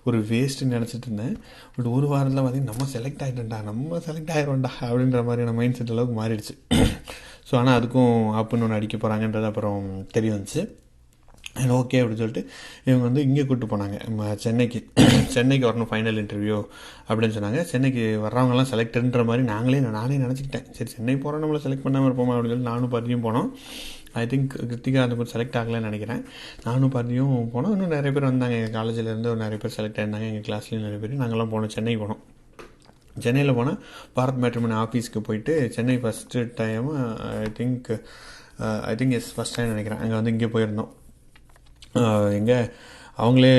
ஒரு வேஸ்ட்டுன்னு நினச்சிட்டு இருந்தேன். பட் ஒரு வாரத்தில் பார்த்தீங்கன்னா நம்ம செலக்ட் ஆகிட்டோம்டா, நம்ம செலக்ட் ஆகிடும்டா அப்படின்ற மாதிரியான மைண்ட் செட் அளவுக்கு மாறிடுச்சு. ஸோ ஆனால் அதுக்கும் அப்புன்னு ஒன்று அடிக்க போகிறாங்கன்றது அப்புறம் தெரிய வந்துச்சு. அண்ட் ஓகே அப்படின்னு சொல்லிட்டு இவங்க வந்து இங்கே கூப்பிட்டு போனாங்க சென்னைக்கு வரணும் ஃபைனல் இன்டர்வியூ அப்படின்னு சொன்னாங்க. சென்னைக்கு வர்றவங்கலாம் செலக்டடுன்ற மாதிரி நானே நினச்சிக்கிட்டேன். சரி சென்னை போகிறோம், நம்மளை செலக்ட் பண்ணாமல் இருப்போமா அப்படின்னு சொல்லி நானும் பார்த்தியும் போனோம். ஐ திங்க் கிருத்திகா அந்த கொஞ்சம் செலக்ட் ஆகலைன்னு நினைக்கிறேன். நானும் பார்த்தியும் போனோம். இன்னும் நிறைய பேர் வந்தாங்க, எங்கள் காலேஜிலேருந்து நிறைய பேர் செலக்ட் ஆயிருந்தாங்க, எங்கள் கிளாஸ்லேயும் நிறைய பேர். நாங்கள்லாம் போனோம், சென்னைக்கு போனோம். சென்னையில் போனால் பாரத் மேட்ரிமோனி ஆஃபீஸ்க்கு போயிட்டு Chennai first time I think first time நினைக்கிறேன். அங்கே வந்து இங்கே போயிருந்தோம். எங்கே அவங்களே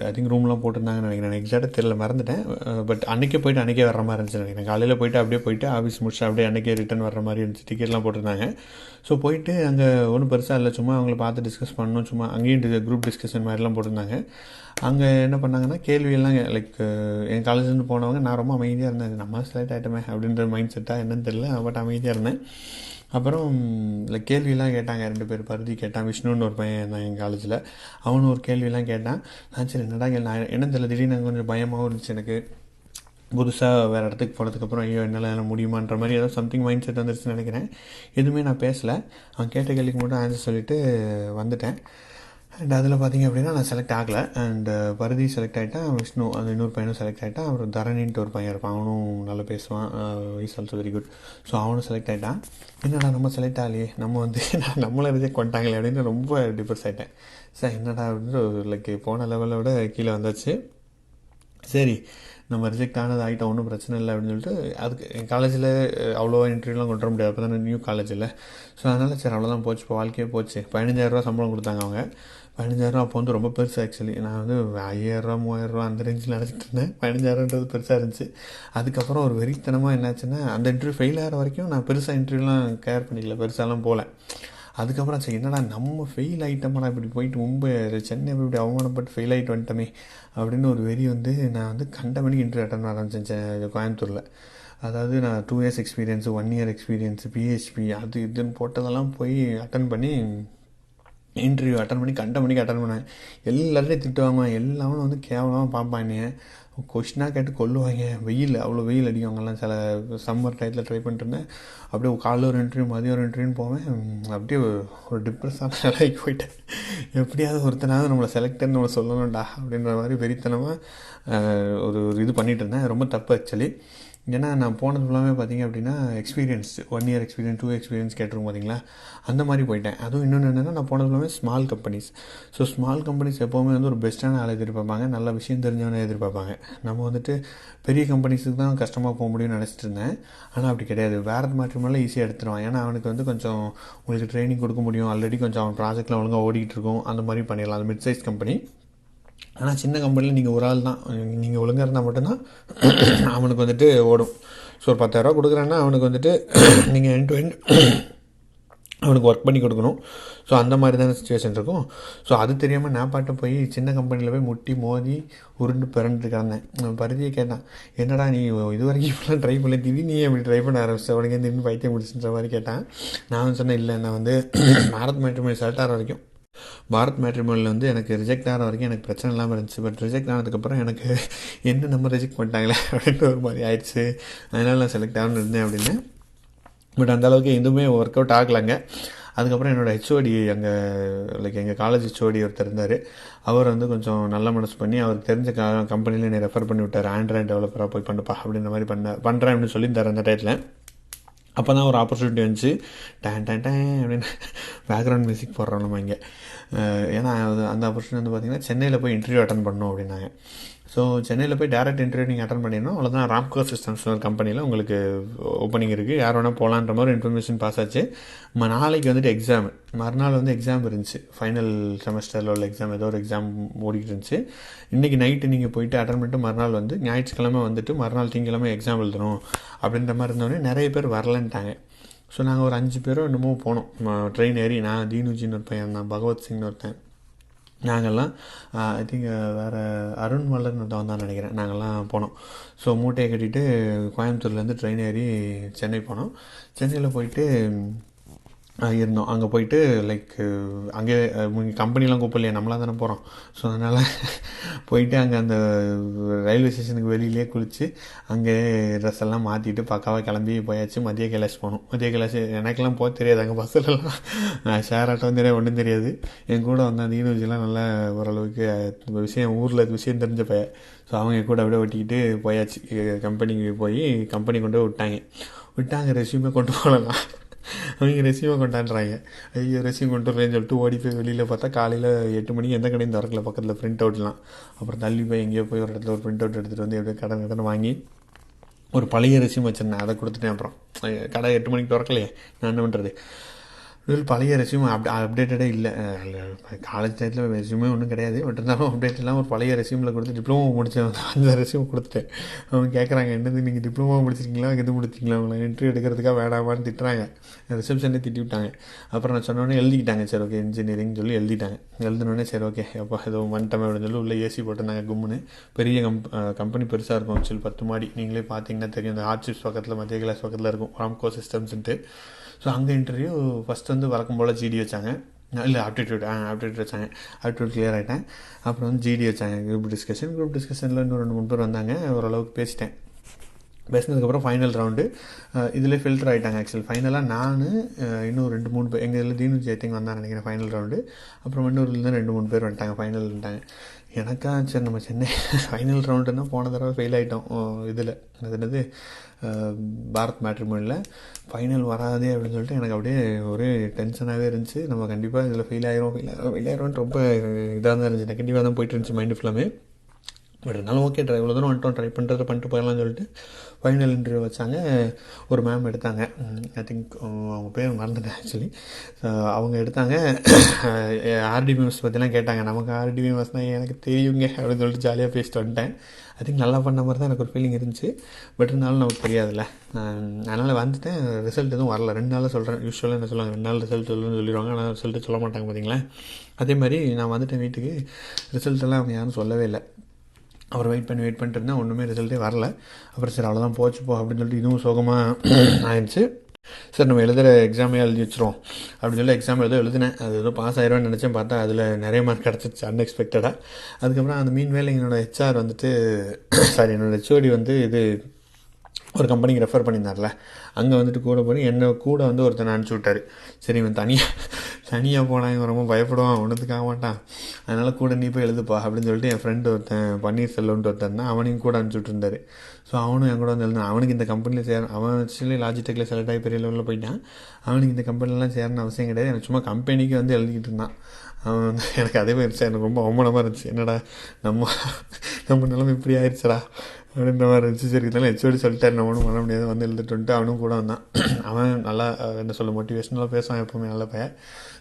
ஐ திங்க் ரூம்லாம் போட்டிருந்தாங்கன்னு நினைக்கிறேன், எக்ஸாக்டாக தெரியல, மறந்துட்டேன். பட் அன்றைக்கே போய்ட்டு அன்றைக்கே வர மாதிரி இருந்துச்சு நினைக்கிறேன். காலையில் போயிட்டு ஆஃபீஸ் முடிச்சு அப்படியே அன்றைக்கே ரிட்டன் வர மாதிரி இருந்துச்சு. டிக்கெட்லாம் போட்டிருந்தாங்க. ஸோ போயிட்டு அங்கே ஒன்றும் பெருசாக இல்லை, சும்மா அவங்கள பார்த்து டிஸ்கஸ் பண்ணணும், சும்மா அங்கேயும் குரூப் டிஸ்கஷன் மாதிரிலாம் போட்டிருந்தாங்க. அங்கே என்ன பண்ணாங்கன்னா கேள்வியெல்லாம் லைக் என் காலேஜ்லேருந்து போனவங்க, நான் ரொம்ப அமைதியாக இருந்தேன், நம்ம செலக்ட் ஆகிட்டோமே அப்படின்ற மைண்ட் செட்டாக என்னன்னு தெரியல, பட் அமைதியாக இருந்தேன். அப்புறம் லைக் கேள்வியெல்லாம் கேட்டாங்க. 2 பேர் பருதி கேட்டான், விஷ்ணுன்னு ஒரு பையன் தான் எங்கள் காலேஜில், அவனு ஒரு கேள்வியெல்லாம் கேட்டான். நான் சரி என்னடா நான் என்ன தெரியல, திடீர்னு கொஞ்சம் பயமாகவும் இருந்துச்சு எனக்கு. புதுசாக வேறு இடத்துக்கு போனதுக்கப்புறம் ஐயோ என்னால் முடியுமான்ற மாதிரி ஏதோ சம்திங் மைண்ட் செட் வந்துருச்சுன்னு நினைக்கிறேன். எதுவுமே நான் பேசலை, அவன் கேட்ட கேள்விக்கு மட்டும் ஆன்சர் சொல்லிவிட்டு வந்துட்டேன். அண்ட் அதில் பார்த்திங்க அப்படின்னா நான் செலக்ட் ஆகலை. அண்டு பரதி செலக்ட் ஆகிட்டான், விஷ்ணு அந்த இன்னொரு பையனும் செலக்ட் ஆகிட்டான். அப்புறம் தரணின்ட்டு ஒரு பையன் இருப்பான், அவனும் நல்லா பேசுவான், is also very good. So அவனும் செலக்ட் ஆகிட்டான். என்னடா நம்ம செலக்ட் ஆகலையே, நம்ம வந்து நம்மளை ரிஜெக்ட் பண்ணிட்டாங்களே அப்படின்னு ரொம்ப டிப்ரெஸ் ஆகிட்டேன். சார் என்னடா அப்படின்னு லைக் போன லெவலை விட கீழே வந்தாச்சு. சரி நம்ம ரிஜெக்ட் ஆனது ஆகிட்டோம், ஒன்றும் பிரச்சனை இல்லை அப்படின்னு சொல்லிட்டு அதுக்கு என் காலேஜில் அவ்வளோவா இன்டர்வியூலாம் கொண்டு வர முடியாது, அப்போ தான் நியூ காலேஜில். ஸோ அதனால் சரி அவ்வளோதான் போச்சு, இப்போ வாழ்க்கையே போச்சு. 15,000 சம்பளம் கொடுத்தாங்க அவங்க. 15,000 அப்போ வந்து ரொம்ப பெருசு. ஆக்சுவலி நான் வந்து 5,000 3,000 அந்த ரேஞ்சில் நினச்சிட்டு இருந்தேன். 15,000ன்றது பெருசாக இருந்துச்சு. அதுக்கப்புறம் ஒரு வெறித்தனமாக என்னாச்சுன்னா, அந்த இன்டர்வியூ ஃபெயில் ஆகிற வரைக்கும் நான் பெருசாக இன்டர்வியூலாம் கேர் பண்ணிக்கல, பெருசாலாம் போகல. அதுக்கப்புறம் சரி என்னடா நம்ம ஃபெயில் ஆகிட்டோம்னா, இப்படி போயிட்டு மும்பை சென்னை இப்படி அவமானப்பட்டு ஃபெயில் ஆகிட்டு வந்துட்டோமே அப்படின்னு ஒரு வெறி வந்து நான் வந்து கண்ட மணிக்கு இன்டர்வியூ அட்டன் பண்ண ஆரம்பித்தேன் கோயம்புத்தூரில். அதாவது நான் 2 years experience, 1 year experience, PHP அது இதுன்னு போட்டதெல்லாம் போய் அட்டன் பண்ணி இன்டர்வியூ அட்டன் பண்ணி கண்ட மணிக்கு அட்டன் பண்ணேன். எல்லாருமே திட்டுவாங்க, எல்லாமே வந்து கேவலமாக பார்ப்பாங்க, கொஷினாக கேட்டு கொல்லுவாங்க. அவ்வளோ வெயில் அடிக்கும் அங்கெல்லாம். சில சம்மர் டைத்தில் ட்ரை பண்ணிட்டு இருந்தேன். அப்படியே காலைல ஒரு இன்டர்வியூ, மதியம் ஒரு இன்டர்வியூன்னு போவேன். அப்படியே ஒரு டிப்ரெஸ்ஸான நிலைக்கு போயிட்டேன். எப்படியாவது ஒருத்தனாவது நம்மளை செலக்டர்னு நம்மளை சொல்லணும்டா அப்படின்ற மாதிரி வெறித்தனமாக ஒரு இது பண்ணிகிட்டு இருந்தேன். ரொம்ப தப்பு ஆக்சுவலி. ஏன்னா நான் போனது ஃபுல்லாமே பார்த்திங்க அப்படின்னா எக்ஸ்பீரியன்ஸ், 1 year எக்ஸ்பீரியன்ஸ், 2 எக்ஸ்பீரியன்ஸ் கேட்டிருக்கோம் பார்த்தீங்களா, அந்த மாதிரி போயிட்டேன். அதுவும் இன்னொன்று என்னென்னா நான் போனது ஃபுல்லாமே small companies. So small companies எப்போவுமே வந்து ஒரு பெஸ்ட்டான ஆளை எதிர்பார்ப்பாங்க, நல்ல விஷயம் தெரிஞ்சவனே எதிர்பார்ப்பாங்க. நம்ம வந்துட்டு பெரிய கம்பெனிஸுக்கு தான் கஷ்டமாக போக முடியும்னு நினச்சிட்டு இருந்தேன். ஆனால் அப்படி கிடையாது. வேறு மாற்றமெல்லாம் ஈஸியாக எடுத்துருவான். ஏன்னா அவனுக்கு வந்து கொஞ்சம் உங்களுக்கு ட்ரைனிங் கொடுக்க முடியும், ஆல்ரெடி கொஞ்சம் அவன் ப்ராஜெக்டில் ஒழுங்காக ஓடிக்கிட்டு இருக்கும், அந்த மாதிரி பண்ணிடலாம். அது மிட் சைஸ் கம்பெனி. ஆனால் சின்ன கம்பெனியில் நீங்கள் ஒரு ஆள் தான், நீங்கள் ஒழுங்காக இருந்தால் மட்டும்தான் அவனுக்கு வந்துட்டு ஓடும். ஸோ ஒரு 10,000 கொடுக்குறேன்னா அவனுக்கு வந்துட்டு நீங்கள் எண்ட் டு எண்ட் அவனுக்கு ஒர்க் பண்ணி கொடுக்கணும். ஸோ அந்த மாதிரி தானே சுச்சுவேஷன் இருக்கும். ஸோ அது தெரியாமல் நான் பாட்டு போய் சின்ன கம்பெனியில் போய் முட்டி மோதி உருண்டு பிறண்டு கிடந்தேன். பருதியை கேட்டான், என்னடா நீ இது வரைக்கும் இப்படிலாம் ட்ரை பண்ணி திடீர்னு நீ அப்படி ட்ரை பண்ண ஆரம்பிச்ச, உனக்கு திடீர்னு பைத்தியம் முடிச்சுன்ற மாதிரி கேட்டான். நான் சொன்னேன், இல்லை நான் வந்து பாரத் மேட்ரிமோனி செலக்ட் ஆகிற வரைக்கும், பாரத் மேட்ரிமோனியில் வந்து எனக்கு ரிஜெக்ட் ஆகிற வரைக்கும் எனக்கு பிரச்சனை இல்லாமல் இருந்துச்சு. பட் ரிஜெக்ட் ஆனதுக்கப்புறம் எனக்கு என்ன நம்ம ரிஜெக்ட் பண்ணிட்டாங்களே அப்படின்ற ஒரு மாதிரி ஆயிடுச்சு. அதனால் நான் செலக்ட் ஆகணும்னு இருந்தேன் அப்படின்னு. பட் அந்தளவுக்கு எதுவுமே ஒர்க் அவுட் ஆகலைங்க. அதுக்கப்புறம் என்னோடய ஹெச்ஓடி அங்கே லைக் எங்கள் காலேஜ் ஹெச்ஓடி ஒருத்தர் இருந்தார். அவர் வந்து கொஞ்சம் நல்ல மனசு பண்ணி அவருக்கு தெரிஞ்ச கம்பெனியில் என்னை ரெஃபர் பண்ணி விட்டார். ஆண்ட்ராய்டு டெவலப்பராக போய் பண்ணுப்பா அப்படின்ற மாதிரி பண்ணுறேன் அப்படின்னு சொல்லியிருந்தார் அந்த டயத்தில். அப்போ தான் ஒரு ஆப்பர்ச்சுனிட்டி வந்துச்சு. டேன் டேன் டேன் அப்படின்னு பேக்ரவுண்ட் மியூசிக் போடுறோம் நம்ம இங்கே. ஏன்னா அந்த ஆப்பர்ச்சுனிட்டி வந்து பார்த்திங்கன்னா சென்னையில் போய் இன்டர்வியூ அட்டன் பண்ணணும் அப்படின்னாங்க. ஸோ சென்னையில் போய் டேரக்ட் இன்டர்வியூ நீங்கள் அட்டன் பண்ணிடணும். அவ்வளோதான். ராம்கோ சிஸ்டம்ஸ் ஒரு கம்பெனியில் உங்களுக்கு ஓப்பனிங் இருக்குது, யார் வேணால் போகலான்ற மாதிரி இன்ஃபர்மேஷன் பாஸ் ஆச்சு. நாளைக்கு வந்துட்டு எக்ஸாம், மறுநாள் வந்து எக்ஸாம் இருந்துச்சு, ஃபைனல் செமஸ்டரில் உள்ள எக்ஸாம், ஏதோ ஒரு எக்ஸாம் ஓடிக்கிட்டு இருந்துச்சு. இன்றைக்கி நைட்டு நீங்கள் போயிட்டு அட்டன் பண்ணிட்டு மறுநாள் வந்து ஞாயிற்றுக்கிழமை வந்துட்டு மறுநாள் திங்கக்கிழமை எக்ஸாம் எழுதணும் அப்படின்ற மாதிரி இருந்தோடனே நிறைய பேர் வரலன்ட்டாங்க. ஸோ நாங்கள் ஒரு 5 பேரோ என்னமோ போனோம் ட்ரெயின் ஏறி. நான் தீனுஜின்னு ஒரு பையன் தான், பகவத் சிங்னு ஒருத்தன், நாங்கள்லாம் ஐ திங்க் வேறு அருண் மல்லர்னு ஒருத்தவன் தான் நினைக்கிறேன், நாங்கள்லாம் போனோம். ஸோ மூட்டையை கட்டிட்டு கோயம்புத்தூர்லேருந்து ட்ரெயின் ஏறி சென்னை போனோம். சென்னையில் போயிட்டு இருந்தோம். அங்கே போயிட்டு லைக் அங்கே கம்பெனிலாம் கூப்பிடலையே, நம்மளாக தானே போகிறோம். ஸோ அதனால் போயிட்டு அங்கே அந்த ரயில்வே ஸ்டேஷனுக்கு வெளியிலே குளித்து அங்கே ட்ரெஸ் எல்லாம் மாற்றிட்டு பக்காவாக கிளம்பி போயாச்சு. மதிய கைலாஷ் போகணும். மதிய கைலாஷ் எனக்கெல்லாம் போக தெரியாது, அங்கே பஸ்ஸிலலாம் ஷேர் ஆட்டம் தெரியாது, ஒன்றும் தெரியாது. என் கூட வந்த தீனுஜிலாம் நல்லா ஓரளவுக்கு விஷயம், ஊரில் விஷயம் தெரிஞ்ச பையன். ஸோ அவங்க கூட அப்படியே ஒட்டிக்கிட்டு போயாச்சு. கம்பெனிக்கு போய் கம்பெனி கொண்டு போய் விட்டாங்க. ரெஸ்யூமே கொண்டு போகலாம். அவங்க ரெஸ்யூமை கொண்டாடுறாங்க. ஐயோ ரெஸ்யூம் கொண்டு வரேன்னு சொல்லிட்டு ஓடி போய் வெளியில் பார்த்தா காலையில் 8 மணிக்கு எந்த கடையும் திறக்கல பக்கத்தில் பிரிண்ட் அவுட்லாம். அப்புறம் தள்ளி போய் எங்கேயோ போய் ஒரு இடத்துல ஒரு பிரிண்ட் அவுட் எடுத்துகிட்டு வந்து எப்படியோ கடன் வாங்கி ஒரு பழைய ரெஸ்யூம் வச்சுருந்தேன், அதை கொடுத்துட்டேன். அப்புறம் கடை 8 மணிக்கு திறக்கலையே, நான் என்ன பண்ணுறது. பழைய ரெஸ்யூம் அப்டேட்டடே இல்லை. காலேஜ் டைத்தில் ரெஸ்யூமே ஒன்றும் கிடையாது, பட் இருந்தாலும் அப்டேட் இல்லாமல் ஒரு பழைய ரெஸ்யூமில் கொடுத்து டிப்ளமோ முடித்தேன். அந்த ரெஸ்யூம் கொடுத்துட்டேன். அவங்க கேட்குறாங்க, என்னது நீங்கள் டிப்ளமோ முடிச்சிருக்கீங்களா, எது முடிச்சிங்களா, அவங்கள இன்டர்வியூ எடுக்கிறதுக்காக வேணாமான்னு திட்டுறாங்க. ரிசப்ஷனே திட்டி விட்டாங்க. அப்புறம் நான் சொன்னோன்னே எழுதிக்கிட்டாங்க. சரி ஓகே இன்ஜினியரிங் சொல்லி எழுதிட்டாங்க. எழுதினோடனே சரி ஓகே அப்போ ஏதோ வந்துட்டோம் அப்படின்னு சொல்லி உள்ளே ஏசி போட்டிருந்தாங்க கும்முன்னு. பெரிய கம்பெனி பெருசாக இருக்கும், ஆக்சுவலி 10 மாடி. நீங்களே பார்த்தீங்கன்னா தெரியும், இந்த ஆர்ச்சிப்ஸ் பக்கத்தில் மத்திய கிளாஸ் பக்கத்தில் இருக்கும் ராம்கோ சிஸ்டம்ஸ்ன்ட்டு. ஸோ அங்கே இன்டர்வியூ ஃபஸ்ட் வந்து வழக்கம் போல் ஜிடி வச்சாங்க, இல்லை ஆப்டிடியூட் வச்சாங்க. ஆப்டிடியூட் கிளியர் ஆகிட்டேன். அப்புறம் வந்து ஜிடி வச்சாங்க, குரூப் டிஸ்கஷனில் இன்னும் 2-3 பேர் வந்தாங்க. ஓரளவுக்கு பேசினதுக்கப்புறம் ஃபைனல் ரவுண்டு இதில் ஃபில்டர் ஆகிட்டாங்க. ஆக்சுவலி ஃபைனலாக நான் இன்னும் 2-3 பேர், எங்கள் இதில் தீனுஜி ஐ திங்க் வந்தான்னு நினைக்கிறேன் ஃபைனல் ரவுண்டு. அப்புறம் இன்னொருலேருந்து 2-3 பேர் வந்துட்டாங்க, ஃபைனல் வந்துட்டாங்க. எனக்கா சரி நம்ம சென்னை ஃபைனல் ரவுண்டுன்னா போன தடவை ஃபெயில் ஆகிட்டோம் இதில், அது என்னது பாரத் மேட்ரிமோனியில் ஃபைனல் வராதே அப்படின்னு சொல்லிட்டு எனக்கு அப்படியே ஒரே டென்ஷனாகவே இருந்துச்சு. நம்ம கண்டிப்பாக இதில் ஃபெயில் ஆயிரும் ரொம்ப இதாக தான் இருந்துச்சு, நெகட்டிவாக தான் போயிட்டு இருந்துச்சு மைண்டு ஃபுல்லாமே. பட் இருந்தாலும் ஓகே இவ்வளோ தூரம் வந்துட்டோம், ட்ரை பண்ணிட்டு போயிடலாம்னு சொல்லிட்டு ஃபைனல் இன்டர்வியூ வச்சாங்க. ஒரு மேம் எடுத்தாங்க, ஐ திங்க் அவங்க பேர் மறந்துட்டேன் ஆக்சுவலி. அவங்க எடுத்தாங்க. ஆர்டிபிஎம்எஸ் பற்றிலாம் கேட்டாங்க. நமக்கு ஆர்டிபிஎம்எஸ்னால் எனக்கு தெரியுங்க அப்படின்னு சொல்லிட்டு ஜாலியாக பேசிட்டு வந்துட்டேன். ஐ திங்க் நல்லா பண்ண மாதிரி தான் எனக்கு ஒரு ஃபீலிங் இருந்துச்சு. பட் இருந்தாலும் நமக்கு தெரியாதுல்ல, அதனால் வந்துட்டேன். ரிசல்ட் எதுவும் வரல. 2 நாளில் சொல்கிறேன். யூஸ்வலாக என்ன சொல்லுவாங்க, 2 நாள் ரிசல்ட் சொல்லிடுவாங்க, ஆனால் ரிசல்ட்டு சொல்ல மாட்டாங்க பார்த்தீங்களா. அதே மாதிரி நான் வந்துட்டேன் வீட்டுக்கு. ரிசல்ட்டெல்லாம் அவங்க யாரும் சொல்லவே இல்லை. அப்புறம் வெயிட் பண்ணிட்டு இருந்தேன், ஒன்றுமே ரிசல்ட்டே வரல. அப்புறம் சரி அவ்வளோதான் போச்சு அப்படின்னு சொல்லிட்டு இதுவும் சோகமாக ஆயிடுச்சு. சார் நம்ம எழுதுகிற எக்ஸாமே எழுதி வச்சிரும் அப்படின்னு சொல்லி எக்ஸாம் எழுதினேன். அது ஏதோ பாஸ் ஆயிடும்னு நினச்சேன். பார்த்தா அதில் நிறைய மார்க் கிடச்சிச்சு அன்எக்ஸ்பெக்டடாக. அதுக்கப்புறம் அந்த மீன் வேலை என்னோடய ஹெச்ஆர் வந்துட்டு என்னோடய ஹெச்ஓடி வந்து இது ஒரு கம்பெனிக்கு ரெஃபர் பண்ணியிருந்தார்ல, அங்கே வந்துட்டு கூட போய் என்னை கூட வந்து ஒருத்தனை அனுப்பிச்சி விட்டார். சரி இவன் தனியாக போனால் இவன் ரொம்ப பயப்படுவான், ஒன்றுத்துக்காக மாட்டான், அதனால் கூட நீ போய் எழுதுப்பா அப்படின்னு சொல்லிட்டு என் ஃப்ரெண்டு ஒருத்தன் பன்னீர்செல்வன்ட்டு ஒருத்தன் தான், அவனையும் கூட அனுப்பிச்சி விட்டுருந்தாரு. ஸோ அவனும் என் கூட வந்து எழுதினான். அவனுக்கு இந்த கம்பெனியில் அவன் ஆக்சுவலி லாஜிடெக்கில் செலக்ட் ஆகி பெரிய லெவலில் போயிட்டான். அவனுக்கு இந்த கம்பெனிலாம் சேரணும் அவசியம் கிடையாது. எனக்கு சும்மா கம்பெனிக்கு வந்து எழுதிக்கிட்டு இருந்தான் அவன் வந்து. எனக்கு அதே மாதிரி இருந்துச்சு, எனக்கு ரொம்ப அவமானமாக இருந்துச்சு. என்னடா நம்ம நிலைமை இப்படி ஆயிடுச்சடா அப்படின்ற மாதிரி இருந்துச்சு. சரி இதெல்லாம் ஹெச்ஓடி சொல்லிட்டாரு, நம்ம ஒன்றும் பண்ண முடியாது, வந்து எழுதிட்டு அவனும் கூட வந்தான். அவன் நல்லா என்ன சொல்ல மோட்டிவேஷனலாக பேசுவான், எப்போவுமே நல்ல பையன்.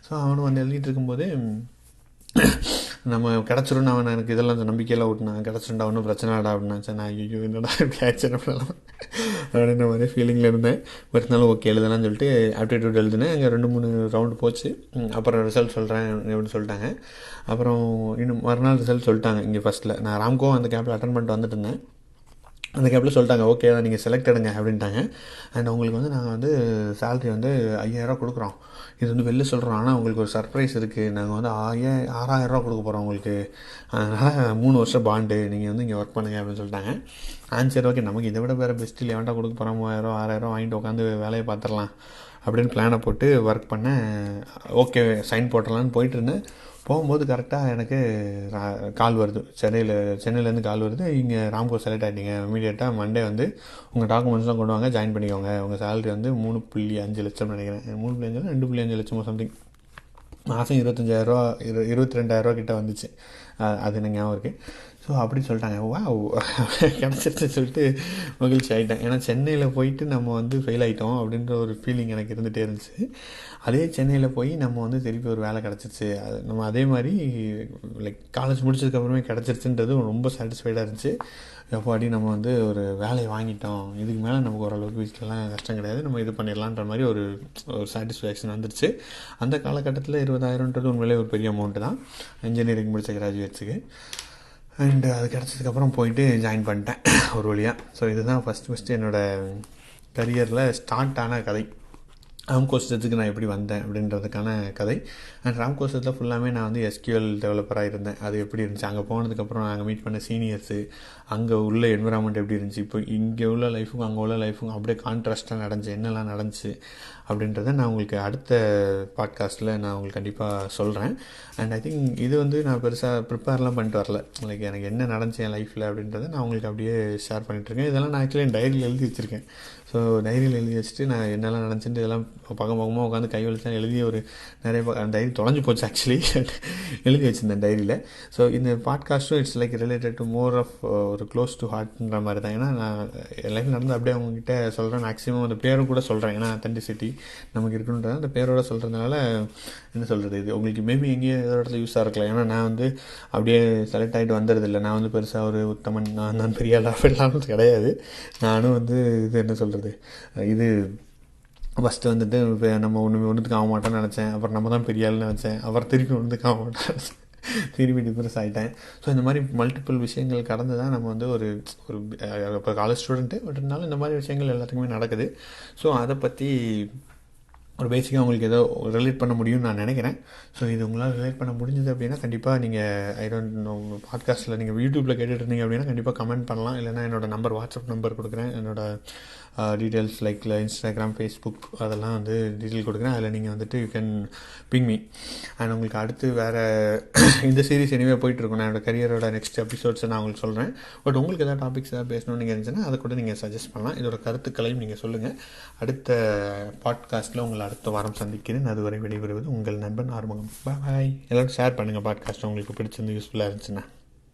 ஸோ அவனும் வந்து எழுதிட்டு இருக்கும்போது நம்ம கிடச்சிருன்னு அவன் எனக்கு இதெல்லாம் நம்பிக்கையெல்லாம் விட்டுனான். கிடச்சிருண்டா ஒன்றும் பிரச்சனை இல்லடா அப்படின்னா. சரி நான் ஐயோ என்னடா இப்படி ஆச்சு அப்படின்ற மாதிரி ஃபீலிங்கில் இருந்தேன். பட் இருந்தாலும் ஓகே எழுதலாம்னு சொல்லிட்டு ஆப்டிடியூட் எழுதினேன். அங்கே 2-3 ரவுண்டு போச்சு. அப்புறம் ரிசல்ட் சொல்கிறேன் அப்படின்னு சொல்லிட்டாங்க. அப்புறம் இன்னும் மறுநாள் ரிசல்ட் சொல்லிட்டாங்க. இங்கே ஃபஸ்ட்டில் நான் ராம்கோ அந்த கேப்பில் அட்டன் பண்ணிட்டு வந்துட்டு இருந்தேன். அந்த கேப்பில் சொல்லிட்டாங்க ஓகே தான் நீங்கள் செலக்ட் எடுங்க அப்படின்ட்டாங்க. அண்ட் உங்களுக்கு வந்து நாங்கள் வந்து சேலரி வந்து 5000 கொடுக்குறோம், இது வந்து வெளில சொல்கிறோம், ஆனால் உங்களுக்கு ஒரு சர்ப்ரைஸ் இருக்குது, நாங்கள் வந்து 6000 கொடுக்க போகிறோம் உங்களுக்கு, அதனால் 3 வருஷம் பாண்டு, நீங்கள் வந்து இங்கே ஒர்க் பண்ணுங்கள் அப்படின்னு சொல்லிட்டாங்க. சரி ஓகே நமக்கு இதை விட வேறு பெஸ்ட்டு லெவன்ட்டாக கொடுக்க போகிறோம், 3000 6000 வாங்கிட்டு உட்காந்து வேலையை பார்த்துடலாம் அப்படின்னு பிளானை போட்டு ஒர்க் பண்ணேன். ஓகே சைன் போட்டுடலான்னு போயிட்டு இருந்தேன். போகும்போது கரெக்டாக எனக்கு கால் வருது, சென்னையிலேருந்து கால் வருது, இங்கே ராம்கோ செலக்ட் ஆகிட்டீங்க, இமீடியட்டாக மண்டே வந்து உங்கள் டாக்குமெண்ட்ஸ்லாம் கொண்டு வாங்க, ஜாயின் பண்ணிக்கோங்க, உங்கள் சேலரி வந்து 3.5 லட்சம் நினைக்கிறேன், 3.5 2.5 லட்சமோ சம்திங், மாதம் 25,000 22,000 கிட்டே வந்துச்சு, அது எனக்கு ஞாபகம் இருக்குது. ஸோ அப்படி சொல்லிட்டாங்க. கிடச்சிருச்சுன்னு சொல்லிட்டு மகிழ்ச்சி ஆகிட்டேன். ஏன்னா சென்னையில் போயிட்டு நம்ம வந்து ஃபெயில் ஆகிட்டோம் அப்படின்ற ஒரு ஃபீலிங் எனக்கு இருந்துகிட்டே இருந்துச்சு. அதே சென்னையில் போய் நம்ம வந்து திருப்பி ஒரு வேலை கிடச்சிருச்சு, அது நம்ம அதே மாதிரி லைக் காலேஜ் முடிச்சதுக்கப்புறமே கிடச்சிருச்சுன்றது ரொம்ப சாட்டிஸ்ஃபைடாக இருந்துச்சு. எப்பாடி நம்ம வந்து ஒரு வேலையை வாங்கிட்டோம், இதுக்கு மேலே நமக்கு ஓரளவுக்கு வீட்டிலலாம் கஷ்டம் கிடையாது, நம்ம இது பண்ணிடலான்ற மாதிரி ஒரு சாட்டிஸ்ஃபேக்ஷன் வந்துருச்சு. அந்த காலகட்டத்தில் 20,000ன்றது உண்மையிலே ஒரு பெரிய அமௌண்ட்டு தான் இன்ஜினியரிங் முடித்த கிராஜுவேட்ஸுக்கு. அண்டு அது கிடச்சதுக்கப்புறம் போயிட்டு ஜாயின் பண்ணிட்டேன் ஒரு வழியாக. ஸோ இதுதான் ஃபஸ்ட்டு என்னோடய கரியரில் ஸ்டார்ட் ஆன கதை. ராம்கோ சிஸ்டத்துக்கு நான் எப்படி வந்தேன் அப்படின்றதுக்கான கதை. அண்ட் ராம்கோ சிஸ்டத்தில் ஃபுல்லாமே நான் வந்து எஸ்கியூஎல் டெவலப்பராக இருந்தேன். அது எப்படி இருந்துச்சு, அங்கே போனதுக்கப்புறம் நாங்கள் மீட் பண்ண சீனியர்ஸு, அங்கே உள்ள என்விரான்மெண்ட் எப்படி இருந்துச்சு, இப்போ இங்கே உள்ள லைஃபுக்கும் அங்கே உள்ள லைஃபுக்கும் அப்படியே கான்ட்ராஸ்ட்டாக நடந்துச்சு, என்னெல்லாம் நடந்துச்சு அப்படின்றத நான் உங்களுக்கு அடுத்த பாட்காஸ்ட்டில் நான் உங்களுக்கு கண்டிப்பாக சொல்கிறேன். அண்ட் ஐ திங்க் இது வந்து நான் பெருசாக ப்ரிப்பேர்லாம் பண்ணிட்டு வரல, லைக் எனக்கு என்ன நடந்துச்சு என் லைஃப்பில் அப்படின்றத நான் உங்களுக்கு அப்படியே ஷேர் பண்ணிட்டுருக்கேன். இதெல்லாம் நான் ஆக்சுவலி என் டைரியில் எழுதி வச்சுருக்கேன். ஸோ டைரியில் எழுதி வச்சுட்டு நான் என்னெல்லாம் நடந்துச்சுட்டு இதெல்லாம் பக்கமாக உட்காந்து கை வலிச்சு எழுதிய ஒரு நிறைய டைரி தொலைஞ்சு போச்சு ஆக்சுவலி, எழுதி வச்சுருந்தேன் டைரியில். ஸோ இந்த பாட்காஸ்ட்டும் it's like related to more of ஒரு க்ளோஸ் டு ஹார்ட்ன்ற மாதிரி தான். ஏன்னா நான் என் லைஃப் நடந்து அப்படியே அவங்ககிட்ட சொல்கிறேன். மேக்ஸிமம் அந்த பேரும் கூட சொல்கிறேன், ஏன்னா அத்தென்டிசிட்டி நமக்கு இருக்குன்றத அந்த பேரோட சொல்கிறதுனால என்ன சொல்கிறது, இது உங்களுக்கு மேபி எங்கேயும் ஏதோ இடத்துல யூஸாக இருக்கலாம். ஏன்னா நான் வந்து அப்படியே செலக்ட் ஆகிட்டு வந்துடுறதில்லை. நான் வந்து பெருசாக ஒரு உத்தமன், நான் பெரிய ஆளாக கிடையாது. நானும் வந்து இது என்ன சொல்கிறது, இது ஃபஸ்ட்டு வந்துட்டு நம்ம ஒன்றுத்துக்கு ஆக மாட்டோம்னு நினச்சேன், அப்புறம் நம்ம தான் பெரிய ஆள்னு நினச்சேன், அப்புறம் திருப்பி ஒன்றுத்துக்கு ஆக மாட்டேன், திருப்பி டிப்ரெஸ் ஆகிட்டேன். ஸோ இந்த மாதிரி மல்டிபிள் விஷயங்கள் கடந்து தான் நம்ம வந்து ஒரு இப்போ காலேஜ் ஸ்டூடெண்ட்டு பட் இருந்தாலும் இந்த மாதிரி விஷயங்கள் எல்லாத்துக்குமே நடக்குது. ஸோ அதை பற்றி ஒரு பேசிக்காக உங்களுக்கு ஏதோ ரிலேட் பண்ண முடியும்னு நான் நினைக்கிறேன். ஸோ இது உங்களால் ரிலேட் பண்ண முடிஞ்சது அப்படின்னா கண்டிப்பாக நீங்கள் ஐ டோன்ட் நோ பாட்காஸ்ட்டில் நீங்கள் யூடியூப்பில் கேட்டுட்டு இருந்தீங்க அப்படின்னா கண்டிப்பாக கமெண்ட் பண்ணலாம். இல்லைனா என்னோடய நம்பர் வாட்ஸ்அப் நம்பர் கொடுக்குறேன், என்னோடய டீட்டெயில்ஸ் லைக்கில் இன்ஸ்டாகிராம், ஃபேஸ்புக் அதெல்லாம் வந்து டீட்டெயில் கொடுக்குறேன். அதில் நீங்கள் வந்துட்டு you can ping me. And உங்களுக்கு அடுத்து வேறு இந்த சீரிஸ் எனிவே போயிட்டுருக்கோம். நான் என்னோடய கரியரோட நெக்ஸ்ட் எபிசோட்ஸை நான் உங்களுக்கு சொல்கிறேன். பட் உங்களுக்கு எதாவது டாபிக்ஸ் எதாவது பேசணும்னு நீங்கள் இருந்துச்சுன்னா அதை கூட நீங்கள் சஜஸ்ட் பண்ணலாம். இதோட கருத்துக்களையும் நீங்கள் சொல்லுங்கள். அடுத்த பாட்காஸ்ட்டில் உங்களை அடுத்த வாரம் சந்திக்கிறேன். அதுவரை விடைபெறுவது உங்கள் நண்பன் ஆறுமுகம். பாய். எல்லோரும் ஷேர் பண்ணுங்கள் பாட்காஸ்ட் உங்களுக்கு பிடிச்சிருந்து யூஸ்ஃபுல்லாக இருந்துச்சுன்னா.